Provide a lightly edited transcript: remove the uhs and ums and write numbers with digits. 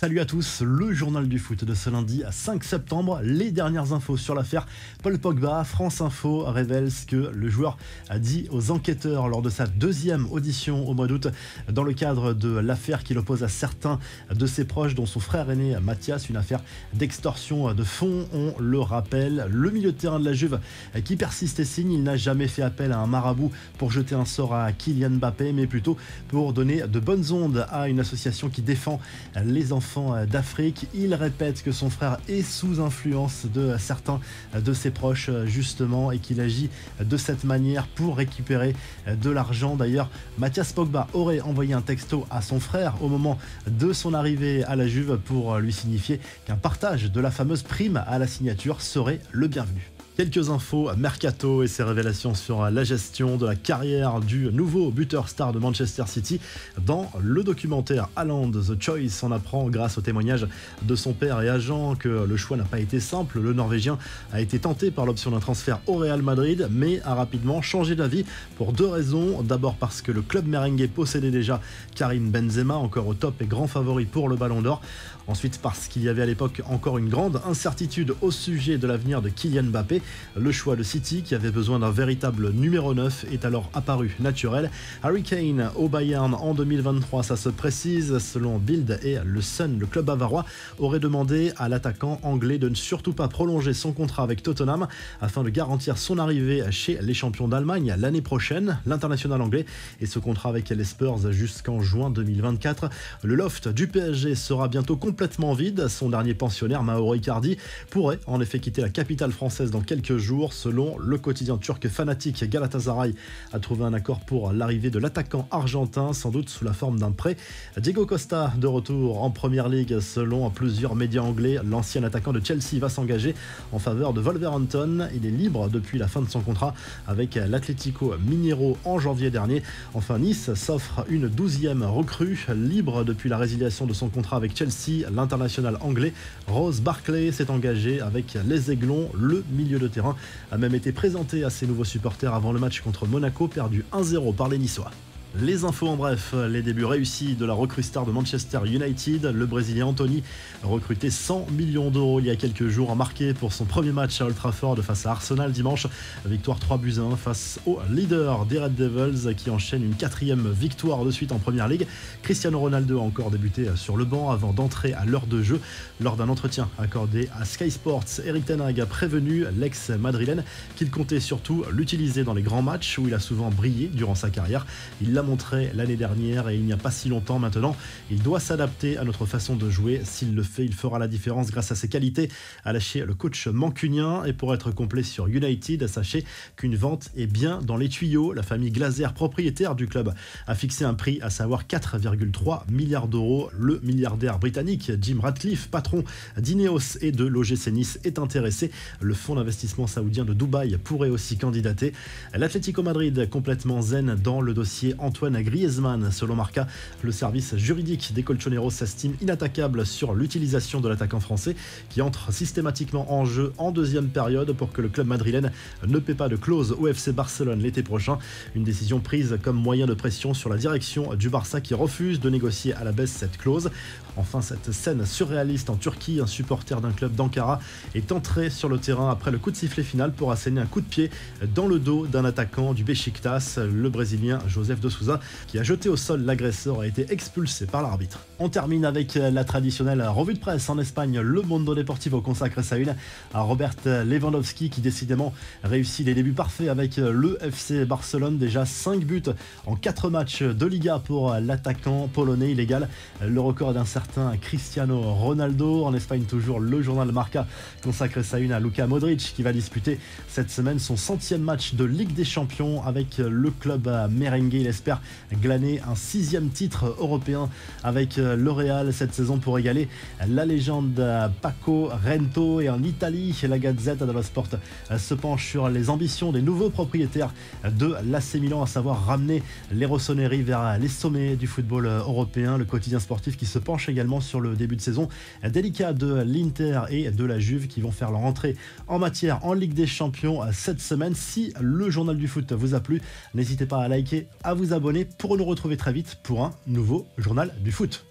Salut à tous, le journal du foot de ce lundi à 5 septembre. Les dernières infos sur l'affaire Paul Pogba. France Info révèle ce que le joueur a dit aux enquêteurs lors de sa deuxième audition au mois d'août dans le cadre de l'affaire qui l'oppose à certains de ses proches, dont son frère aîné Mathias, une affaire d'extorsion de fonds. On le rappelle, le milieu de terrain de la Juve qui persiste et signe. Il n'a jamais fait appel à un marabout pour jeter un sort à Kylian Mbappé, mais plutôt pour donner de bonnes ondes à une association qui défend les enfants d'Afrique. Il répète que son frère est sous influence de certains de ses proches justement et qu'il agit de cette manière pour récupérer de l'argent. D'ailleurs, Mathias Pogba aurait envoyé un texto à son frère au moment de son arrivée à la Juve pour lui signifier qu'un partage de la fameuse prime à la signature serait le bienvenu. Quelques infos mercato et ses révélations sur la gestion de la carrière du nouveau buteur star de Manchester City. Dans le documentaire Haaland The Choice, on apprend grâce au témoignage de son père et agent que le choix n'a pas été simple. Le Norvégien a été tenté par l'option d'un transfert au Real Madrid, mais a rapidement changé d'avis pour deux raisons. D'abord parce que le club merengue possédait déjà Karim Benzema, encore au top et grand favori pour le Ballon d'Or. Ensuite parce qu'il y avait à l'époque encore une grande incertitude au sujet de l'avenir de Kylian Mbappé. Le choix de City, qui avait besoin d'un véritable numéro 9, est alors apparu naturel. Harry Kane au Bayern en 2023, ça se précise. Selon Bild et le Sun, le club bavarois aurait demandé à l'attaquant anglais de ne surtout pas prolonger son contrat avec Tottenham afin de garantir son arrivée chez les champions d'Allemagne l'année prochaine. L'international anglais et ce contrat avec les Spurs jusqu'en juin 2024. Le loft du PSG sera bientôt complètement vide. Son dernier pensionnaire, Mauro Icardi, pourrait en effet quitter la capitale française dans quelques jours. Selon le quotidien turc Fanatik, Galatasaray a trouvé un accord pour l'arrivée de l'attaquant argentin, sans doute sous la forme d'un prêt. Diego Costa de retour en Première Ligue. Selon plusieurs médias anglais, l'ancien attaquant de Chelsea va s'engager en faveur de Wolverhampton. Il est libre depuis la fin de son contrat avec l'Atlético Mineiro en janvier dernier. Enfin, Nice s'offre une 12e recrue, libre depuis la résiliation de son contrat avec Chelsea. L'international anglais Ross Barkley s'est engagé avec les Aiglons. Le milieu de terrain a même été présenté à ses nouveaux supporters avant le match contre Monaco, perdu 1-0 par les Niçois. Les infos en bref, les débuts réussis de la recrue star de Manchester United. Le Brésilien Anthony, recruté 100 millions d'euros il y a quelques jours, a marqué pour son premier match à Old Trafford face à Arsenal dimanche. Victoire 3-1 face au leader des Red Devils qui enchaîne une 4e victoire de suite en Première Ligue. Cristiano Ronaldo a encore débuté sur le banc avant d'entrer à l'heure de jeu. Lors d'un entretien accordé à Sky Sports, Erik ten Hag a prévenu l'ex-madrilène qu'il comptait surtout l'utiliser dans les grands matchs où il a souvent brillé durant sa carrière. Il l'a montré l'année dernière et il n'y a pas si longtemps maintenant. Il doit s'adapter à notre façon de jouer. S'il le fait, il fera la différence grâce à ses qualités, a lâché le coach mancunien. Et pour être complet sur United, sachez qu'une vente est bien dans les tuyaux. La famille Glazer, propriétaire du club, a fixé un prix, à savoir 4,3 milliards d'euros. Le milliardaire britannique Jim Ratcliffe, patron d'Ineos et de l'OGC Nice, est intéressé. Le fonds d'investissement saoudien de Dubaï pourrait aussi candidater. L'Atlético Madrid complètement zen dans le dossier Antoine Griezmann. Selon Marca, le service juridique des Colchoneros s'estime inattaquable sur l'utilisation de l'attaquant français qui entre systématiquement en jeu en deuxième période pour que le club madrilène ne paie pas de clause au FC Barcelone l'été prochain. Une décision prise comme moyen de pression sur la direction du Barça qui refuse de négocier à la baisse cette clause. Enfin, cette scène surréaliste en Turquie, un supporter d'un club d'Ankara est entré sur le terrain après le coup de sifflet final pour asséner un coup de pied dans le dos d'un attaquant du Beşiktaş. Le Brésilien Joseph de Souza, qui a jeté au sol l'agresseur, a été expulsé par l'arbitre. On termine avec la traditionnelle revue de presse en Espagne. Le Mundo Deportivo consacre sa une à Robert Lewandowski qui décidément réussit les débuts parfaits avec le FC Barcelone. Déjà 5 buts en 4 matchs de Liga pour l'attaquant polonais. Il égale le record d'un certain Cristiano Ronaldo. En Espagne toujours, le journal Marca consacre sa une à Luka Modric qui va disputer cette semaine son 100e match de Ligue des Champions avec le club merengue. Il espère glaner un 6e titre européen avec le Real cette saison pour égaler la légende Paco Rento. Et en Italie, la Gazzetta dello Sport se penche sur les ambitions des nouveaux propriétaires de l'AC Milan, à savoir ramener les Rossoneri vers les sommets du football européen. Le quotidien sportif qui se penche également sur le début de saison délicat de l'Inter et de la Juve qui vont faire leur entrée en matière en Ligue des Champions cette semaine. Si le journal du foot vous a plu, n'hésitez pas à liker, à vous abonner pour nous retrouver très vite pour un nouveau journal du foot.